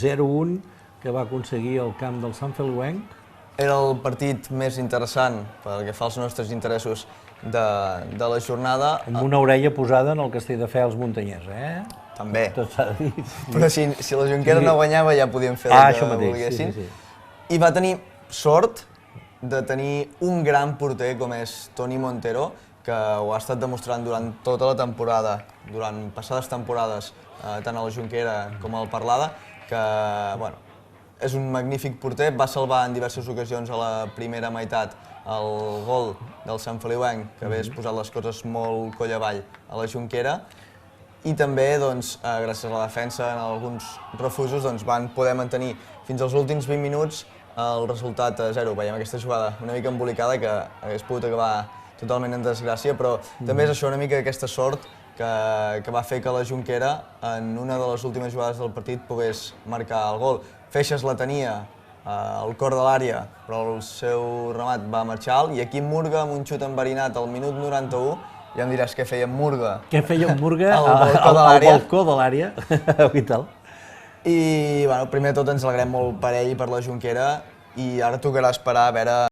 0-1 que va aconseguir el camp del Sant Feliuenc. Era el partit més interessant pel que fa als nostres interessos de la jornada. Amb una orella posada en el Castelldefels Muntanyès, També. Tot s'ha de dir. Però si la Jonquera no guanyava ja podíem fer el que volguessin. I va tenir sort de tenir un gran porter com és Toni Montero, que ho ha estat demostrant durant tota la temporada, durant passades temporades, tant a la Jonquera com al Parlada, que és un magnífic porter, va salvar en diverses ocasions a la primera meitat el gol del Sant Feliuenc, que hagués posat les coses molt coll avall a la Jonquera, i també, gràcies a la defensa, en alguns refusos, van poder mantenir fins als últims 20 minuts el resultat a 0. Veiem aquesta jugada una mica embolicada que hagués pogut acabar totalment en desgràcia, però també és això, una mica aquesta sort que va fer que la Jonquera, en una de les últimes jugades del partit, pogués marcar el gol. Feixes la tenia al cor de l'àrea, però el seu remat va marxar alt, i aquí Murga, amb un xut enverinat al minut 91, ja em diràs què feia en Murga. Què feia en Murga al balcó de l'àrea? I tal. I, primer de tot, ens alegrem molt per ell i per la Jonquera, i ara tocarà esperar a veure